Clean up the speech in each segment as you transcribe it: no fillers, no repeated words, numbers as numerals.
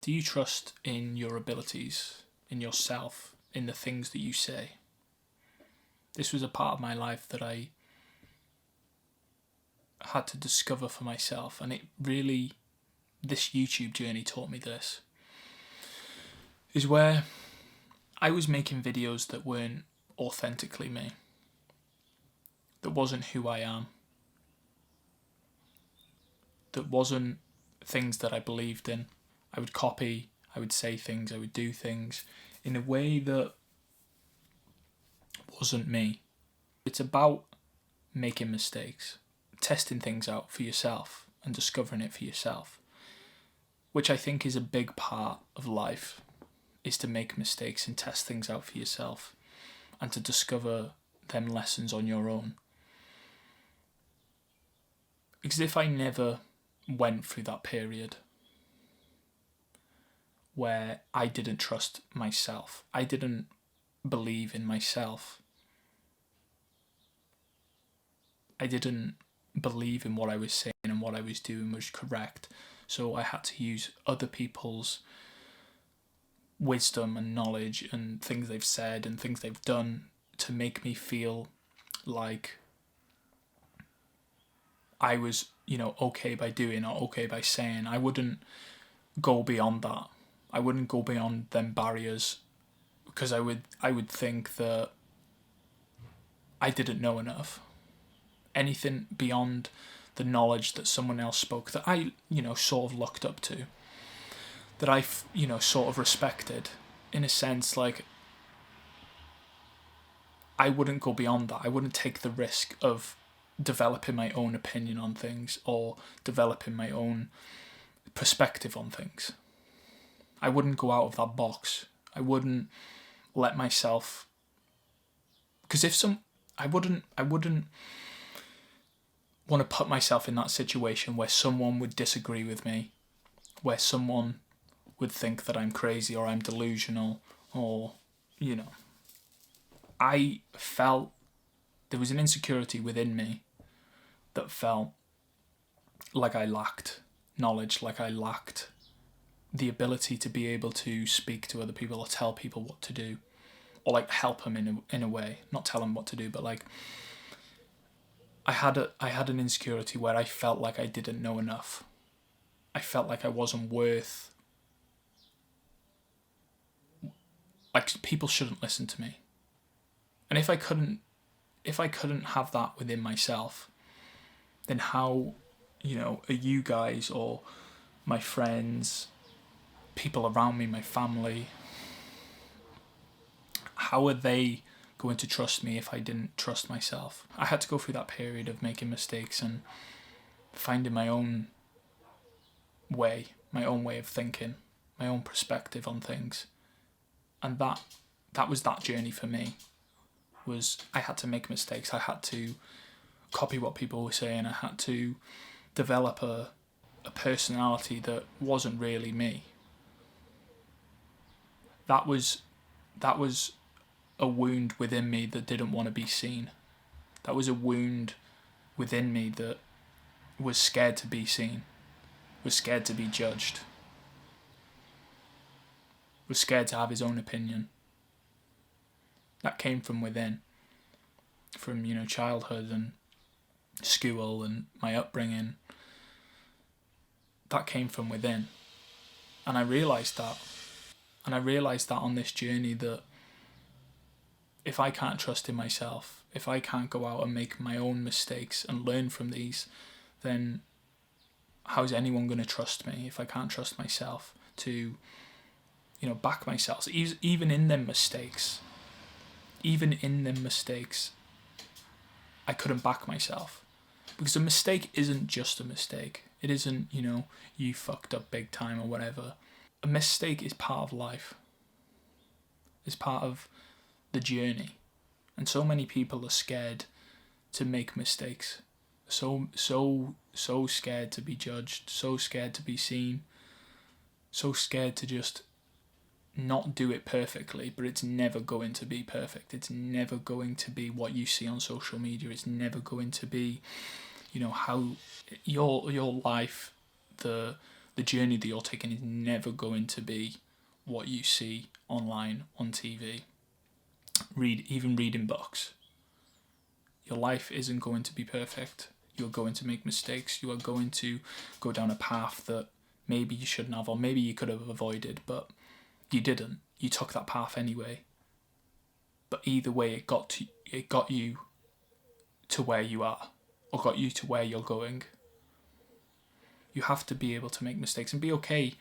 Do you trust in your abilities, in yourself, in the things that you say? This was a part of my life that I had to discover for myself, and this YouTube journey taught me this, is where I was making videos that weren't authentically me, that wasn't who I am, that wasn't things that I believed in. I would copy, I would say things, I would do things in a way that wasn't me. It's about making mistakes, testing things out for yourself and discovering it for yourself, which I think is a big part of life, is to make mistakes and test things out for yourself and to discover them lessons on your own. Because if I never went through that period where I didn't trust myself, I didn't believe in myself, I didn't believe in what I was saying and what I was doing was correct, so I had to use other people's wisdom and knowledge and things they've said and things they've done to make me feel like I was, okay by doing or okay by saying. I wouldn't go beyond that. I wouldn't go beyond them barriers because I would think that I didn't know enough. Anything beyond the knowledge that someone else spoke that I, sort of looked up to, that I, sort of respected, in a sense, like, I wouldn't go beyond that. I wouldn't take the risk of developing my own opinion on things or developing my own perspective on things. I wouldn't go out of that box. I wouldn't let myself, because I wouldn't want to put myself in that situation where someone would disagree with me, where someone would think that I'm crazy or I'm delusional, or, I felt there was an insecurity within me that felt like I lacked knowledge, like I lacked the ability to be able to speak to other people or tell people what to do, or like help them in a way, not tell them what to do, but like I had an insecurity where I felt like I didn't know enough. I felt like I wasn't worth, like people shouldn't listen to me. And if I couldn't have that within myself, then how, are you guys or my friends, people around me, my family, how are they going to trust me if I didn't trust myself? I had to go through that period of making mistakes and finding my own way of thinking, my own perspective on things. And that was that journey for me, was I had to make mistakes. I had to copy what people were saying. I had to develop a personality that wasn't really me. That was a wound within me that didn't want to be seen. That was a wound within me that was scared to be seen, was scared to be judged, was scared to have his own opinion. That came from within, from, childhood and school and my upbringing. That came from within. And I realised that. And I realised that on this journey, that if I can't trust in myself, if I can't go out and make my own mistakes and learn from these, then how's anyone going to trust me if I can't trust myself to, back myself? Even in them mistakes, I couldn't back myself. Because a mistake isn't just a mistake. It isn't, you fucked up big time or whatever. A mistake is part of life. It's part of the journey. And so many people are scared to make mistakes. So scared to be judged, so scared to be seen, so scared to just not do it perfectly, but it's never going to be perfect. It's never going to be what you see on social media. It's never going to be, how your life, the the journey that you're taking is never going to be what you see online, on TV. Even reading books. Your life isn't going to be perfect. You're going to make mistakes. You are going to go down a path that maybe you shouldn't have, or maybe you could have avoided, but you didn't. You took that path anyway. But either way, it got you to where you are, or got you to where you're going. You have to be able to make mistakes and be okay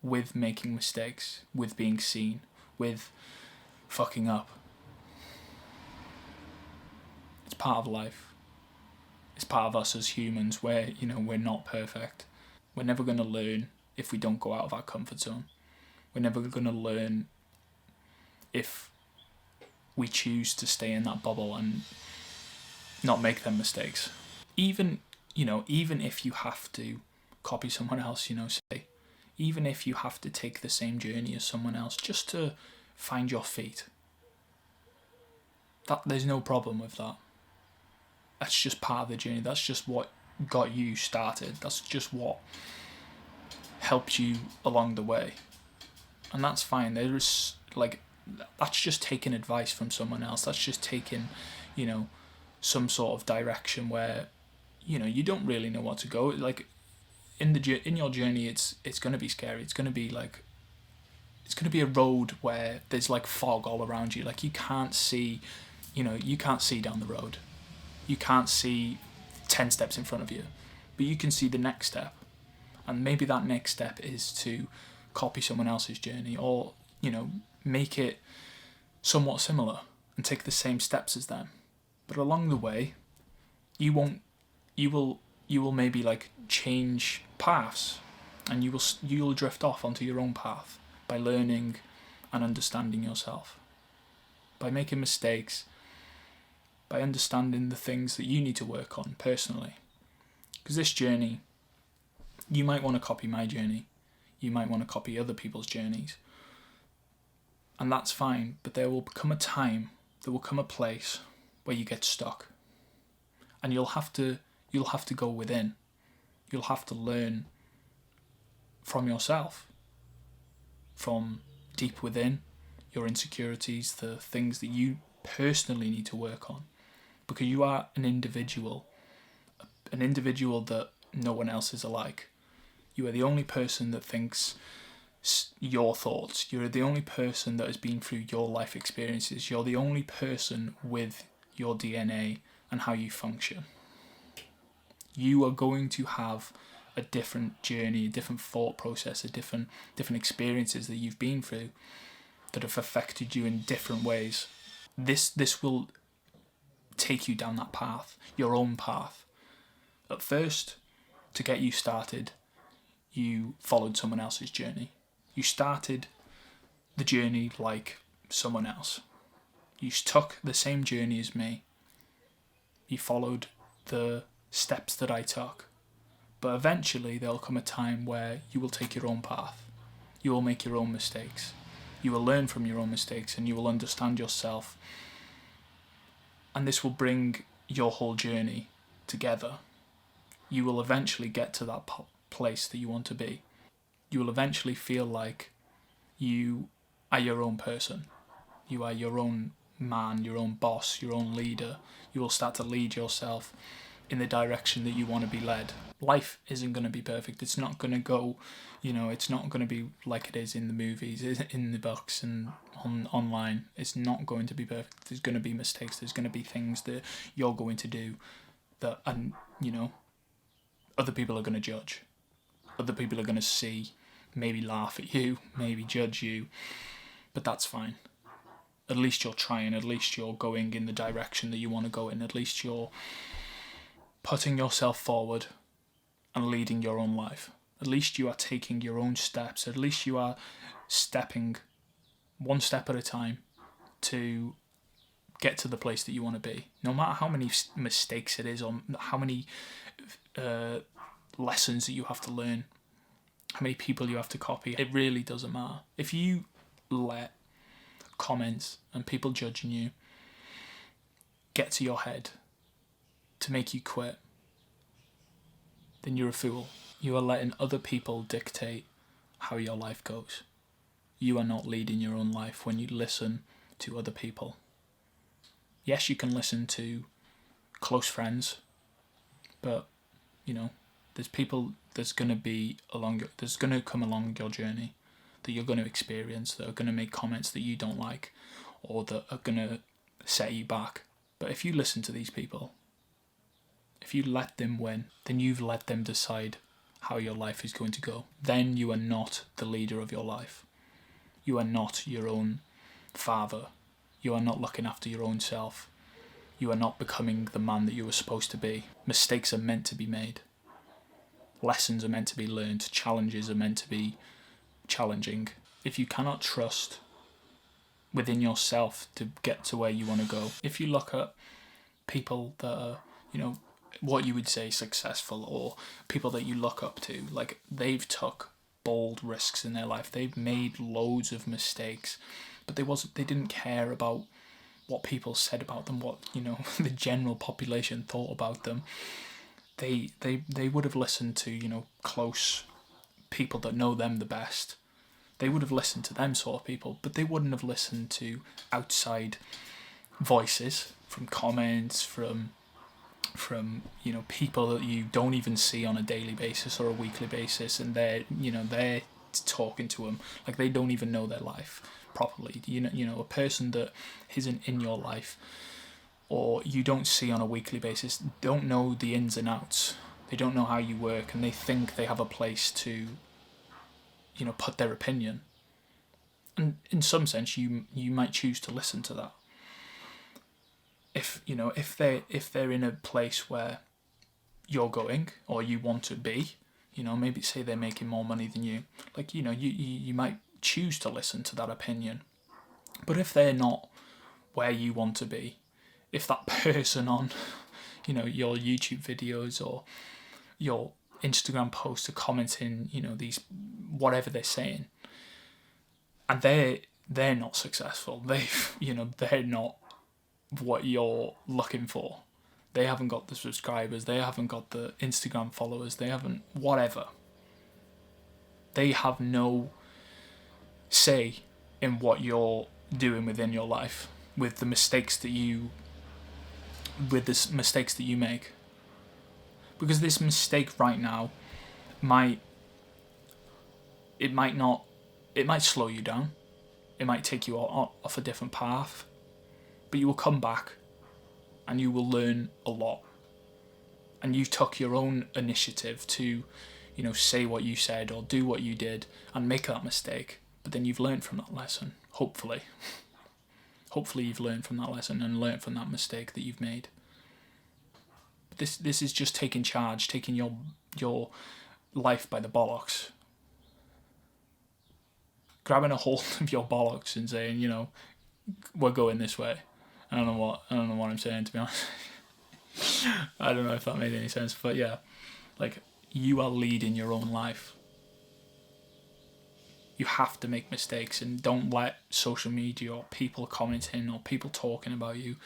with making mistakes, with being seen, with fucking up. It's part of life. It's part of us as humans where, we're not perfect. We're never going to learn if we don't go out of our comfort zone. We're never going to learn if we choose to stay in that bubble and not make them mistakes. Even if you have to copy someone else, say, even if you have to take the same journey as someone else just to find your feet, there's no problem with that. That's just part of the journey. That's just what got you started. That's just what helped you along the way. And that's fine. That's just taking advice from someone else. That's just taking, some sort of direction where, you don't really know what to go. Like, in your journey, it's going to be scary. It's going to be a road where there's like fog all around you. Like, you can't see down the road. You can't see 10 steps in front of you, but you can see the next step. And maybe that next step is to copy someone else's journey, or, make it somewhat similar and take the same steps as them. But along the way, you will maybe like change paths, and you'll drift off onto your own path by learning and understanding yourself, by making mistakes, by understanding the things that you need to work on personally. Because this journey, you might want to copy my journey, you might want to copy other people's journeys, and that's fine. But there will come a place where you get stuck, and you'll have to go within. You'll have to learn from yourself, from deep within, your insecurities, the things that you personally need to work on, because you are an individual that no one else is alike. You are the only person that thinks your thoughts. You're the only person that has been through your life experiences. You're the only person with your DNA and how you function. You are going to have a different journey, a different thought process, different experiences that you've been through that have affected you in different ways. This will take you down that path, your own path. At first, to get you started, you followed someone else's journey. You started the journey like someone else. You took the same journey as me. You followed the steps that I took. But eventually there'll come a time where you will take your own path. You will make your own mistakes. You will learn from your own mistakes, and you will understand yourself. And this will bring your whole journey together. You will eventually get to that place that you want to be. You will eventually feel like you are your own person. You are your own man, your own boss, your own leader. You will start to lead yourself in the direction that you want to be led. Life isn't going to be perfect. It's not going to go, it's not going to be like it is in the movies, in the books and online. It's not going to be perfect. There's going to be mistakes. There's going to be things that you're going to do that, and other people are going to judge. Other people are going to see, maybe laugh at you, maybe judge you, but that's fine. At least you're trying. At least you're going in the direction that you want to go in. At least you're putting yourself forward and leading your own life. At least you are taking your own steps. At least you are stepping one step at a time to get to the place that you want to be. No matter how many mistakes it is, or how many lessons that you have to learn, how many people you have to copy, it really doesn't matter. If you let comments and people judging you get to your head to make you quit, then you're a fool. You are letting other people dictate how your life goes. You are not leading your own life when you listen to other people. Yes, you can listen to close friends, but there's people there's going to come along your journey that you're going to experience, that are going to make comments that you don't like, or that are going to set you back. But if you listen to these people, if you let them win, then you've let them decide how your life is going to go. Then you are not the leader of your life. You are not your own father. You are not looking after your own self. You are not becoming the man that you were supposed to be. Mistakes are meant to be made. Lessons are meant to be learned. Challenges are meant to be challenging. If you cannot trust within yourself to get to where you want to go, if you look at people that are, what you would say successful, or people that you look up to, like, they've took bold risks in their life. They've made loads of mistakes, but they didn't care about what people said about them, what the general population thought about them. They would have listened to close people that know them the best. They would have listened to them sort of people, but they wouldn't have listened to outside voices, from comments, from people that you don't even see on a daily basis or a weekly basis, and they're talking to them like they don't even know their life properly. A person that isn't in your life, or you don't see on a weekly basis, don't know the ins and outs. They don't know how you work, and they think they have a place to put their opinion. And in some sense, you might choose to listen to that. If they're in a place where you're going, or you want to be, maybe say they're making more money than you, like you might choose to listen to that opinion. But if they're not where you want to be, if that person on your YouTube videos or your Instagram posts are commenting these whatever they're saying, and they're not successful, they're not what you're looking for, they haven't got the subscribers, they haven't got the Instagram followers, they haven't whatever, they have no say in what you're doing within your life, with the mistakes that you make. Because this mistake right now might slow you down, it might take you off a different path, but you will come back and you will learn a lot. And you took your own initiative to say what you said or do what you did and make that mistake, but then you've learned from that lesson. Hopefully you've learned from that lesson and learned from that mistake that you've made. This is just taking charge, taking your life by the bollocks, grabbing a hold of your bollocks and saying, we're going this way. I don't know what I'm saying, to be honest. I don't know if that made any sense, but yeah, like, you are leading your own life. You have to make mistakes, and don't let social media or people commenting or people talking about you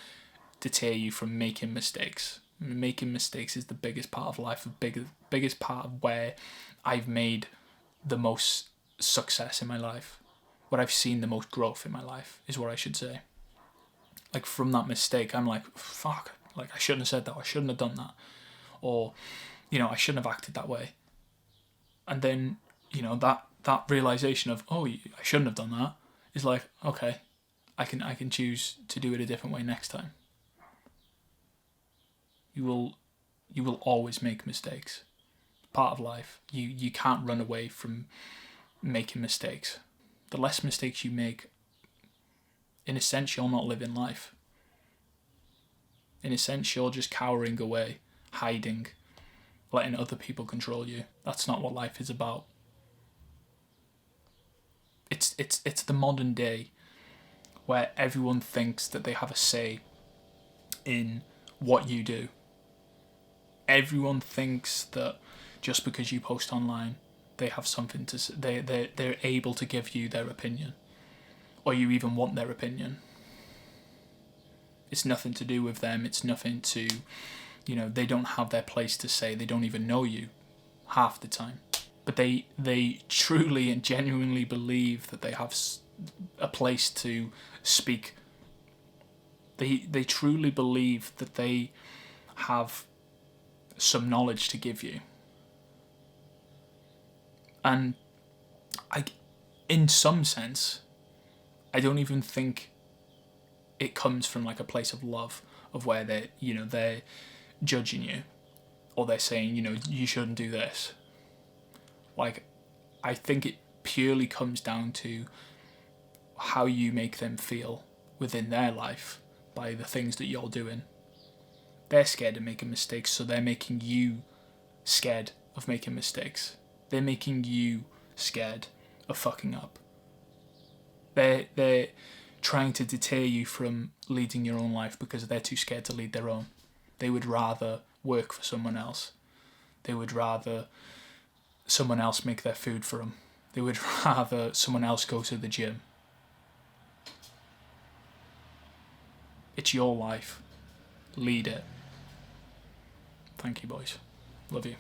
deter you from making mistakes. Making mistakes is the biggest part of life, the biggest part of where I've made the most success in my life, what I've seen the most growth in my life, is what I should say. Like, from that mistake, I'm like, fuck, like, I shouldn't have said that, I shouldn't have done that, or I shouldn't have acted that way. And then that realization of, oh, I shouldn't have done that, is like, okay, I can choose to do it a different way next time. You will always make mistakes. Part of life. You can't run away from making mistakes. The less mistakes you make, in a sense, you're not living life. In a sense, you're just cowering away, hiding, letting other people control you. That's not what life is about. It's the modern day where everyone thinks that they have a say in what you do. Everyone thinks that just because you post online, they have something to say. They're able to give you their opinion, or you even want their opinion. It's nothing to do with them. It's nothing to, they don't have their place to say. They don't even know you. half the time. But they truly and genuinely believe that they have a place to speak. They truly believe that they have some knowledge to give you. And in some sense, I don't even think it comes from like a place of love, of where they're judging you, or they're saying, you shouldn't do this. Like, I think it purely comes down to how you make them feel within their life by the things that you're doing. They're scared of making mistakes, so they're making you scared of making mistakes. They're making you scared of fucking up. They're trying to deter you from leading your own life because they're too scared to lead their own. They would rather work for someone else. They would rather someone else make their food for them. They would rather someone else go to the gym. It's your life. Lead it. Thank you, boys. Love you.